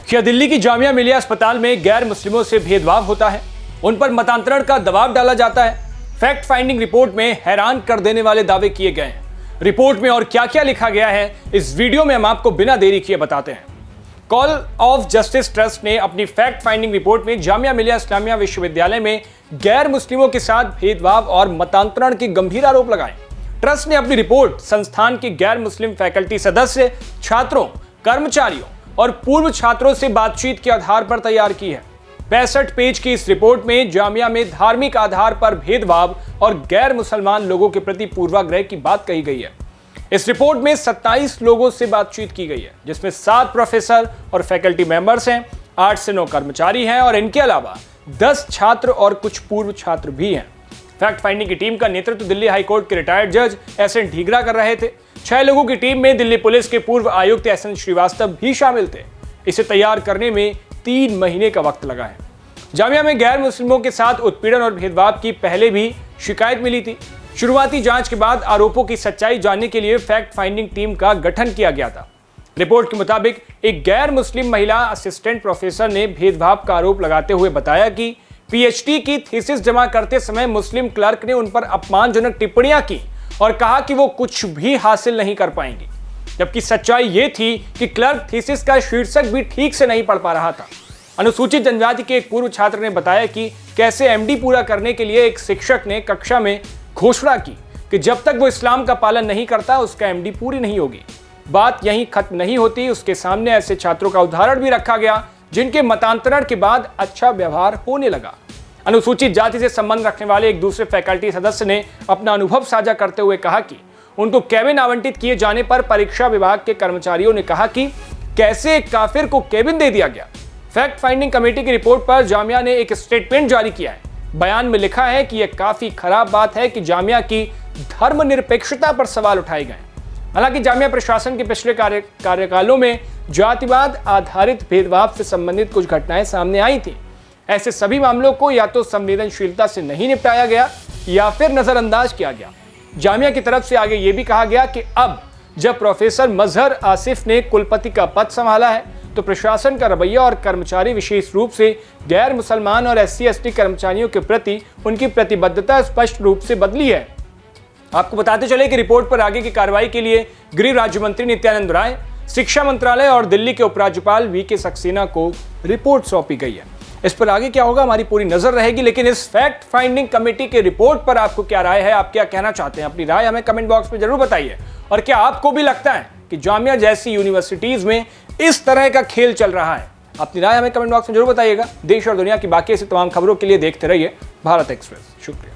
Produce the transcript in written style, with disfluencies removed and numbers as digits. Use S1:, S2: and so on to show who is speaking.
S1: क्या दिल्ली की जामिया मिलिया अस्पताल में गैर मुस्लिमों से भेदभाव होता है? उन पर मतांतरण का दबाव डाला जाता है? फैक्ट फाइंडिंग रिपोर्ट में हैरान कर देने वाले दावे किए गए हैं। रिपोर्ट में और क्या क्या लिखा गया है, इस वीडियो में हम आपको बिना देरी किए बताते हैं। कॉल ऑफ जस्टिस ट्रस्ट ने अपनी फैक्ट फाइंडिंग रिपोर्ट में जामिया मिलिया इस्लामिया विश्वविद्यालय में गैर मुस्लिमों के साथ भेदभाव और मतांतरण के गंभीर आरोप लगाए। ट्रस्ट ने अपनी रिपोर्ट संस्थान के गैर मुस्लिम फैकल्टी सदस्य, छात्रों, कर्मचारियों और पूर्व छात्रों से बातचीत के आधार पर तैयार की है। 65 पेज की इस रिपोर्ट में जामिया में धार्मिक आधार पर भेदभाव और गैर मुसलमान लोगों के प्रति पूर्वाग्रह की बात कही गई है। इस रिपोर्ट में 27 लोगों से बातचीत की गई है, जिसमें 7 प्रोफेसर और फैकल्टी मेंबर्स हैं, 8 से 9 कर्मचारी हैं और इनके अलावा 10 छात्र और कुछ पूर्व छात्र भी हैं। फैक्ट फाइंडिंग की टीम का नेतृत्व दिल्ली हाईकोर्ट के रिटायर्ड जज एस.एन. ढीगरा कर रहे थे। 6 लोगों की टीम में दिल्ली पुलिस के पूर्व आयुक्त एस.एन. श्रीवास्तव भी शामिल थे। इसे तैयार करने में 3 महीने का वक्त लगा है। जामिया में गैर मुस्लिमों के साथ उत्पीड़न और भेदभाव की पहले भी शिकायत मिली थी। शुरुआती जांच के बाद आरोपों की सच्चाई जानने के लिए फैक्ट फाइंडिंग टीम का गठन किया गया था। रिपोर्ट के मुताबिक एक गैर मुस्लिम महिला असिस्टेंट प्रोफेसर ने भेदभाव का आरोप लगाते हुए बताया कि पीएचडी की थीसिस जमा करते समय मुस्लिम क्लर्क ने उन पर अपमानजनक टिप्पणियां की और कहा कि वो कुछ भी हासिल नहीं कर पाएंगी, जबकि सच्चाई ये थी कि क्लर्क थीसिस का शीर्षक भी ठीक से नहीं पढ़ पा रहा था। अनुसूचित जनजाति के एक पूर्व छात्र ने बताया कि कैसे एमडी पूरा करने के लिए एक शिक्षक ने कक्षा में घोषणा की कि जब तक वो इस्लाम का पालन नहीं करता उसका एमडी पूरी नहीं होगी। बात यहीं खत्म नहीं होती, उसके सामने ऐसे छात्रों का उदाहरण भी रखा गया जिनके मतांतरण के बाद अच्छा व्यवहार होने लगा। अनुसूचित जाति से संबंध रखने वाले एक दूसरे फैकल्टी सदस्य ने अपना अनुभव साझा करते हुए कहा कि उनको केबिन आवंटित किए जाने पर परीक्षा विभाग के कर्मचारियों ने कहा कि कैसे एक काफिर को केबिन दे दिया गया। फैक्ट फाइंडिंग कमेटी की रिपोर्ट पर जामिया ने एक स्टेटमेंट जारी किया है। बयान में लिखा है कि यह काफी खराब बात है कि जामिया की धर्मनिरपेक्षता पर सवाल उठाए गए। हालांकि जामिया प्रशासन के पिछले कार्यकालों में जातिवाद आधारित भेदभाव से संबंधित कुछ घटनाएं सामने आई थी। ऐसे सभी मामलों को या तो संवेदनशीलता से नहीं निपटाया गया या फिर नजरअंदाज किया गया। जामिया की तरफ से आगे ये भी कहा गया कि अब जब प्रोफेसर मजहर आसिफ ने कुलपति का पद संभाला है तो प्रशासन का रवैया और कर्मचारी विशेष रूप से गैर मुसलमान और SC/ST कर्मचारियों के प्रति उनकी प्रतिबद्धता स्पष्ट रूप से बदली है। आपको बताते चले कि रिपोर्ट पर आगे की कार्रवाई के लिए गृह राज्य मंत्री नित्यानंद राय, शिक्षा मंत्रालय और दिल्ली के उपराज्यपाल VK सक्सेना को रिपोर्ट सौंपी गई है। इस पर आगे क्या होगा हमारी पूरी नजर रहेगी, लेकिन इस फैक्ट फाइंडिंग कमेटी के रिपोर्ट पर आपको क्या राय है? आप क्या कहना चाहते हैं? अपनी राय हमें कमेंट बॉक्स में जरूर बताइए। और क्या आपको भी लगता है कि जामिया जैसी यूनिवर्सिटीज में इस तरह का खेल चल रहा है? अपनी राय हमें कमेंट बॉक्स में जरूर बताइएगा। देश और दुनिया की बाकी ऐसी तमाम खबरों के लिए देखते रहिए भारत एक्सप्रेस। शुक्रिया।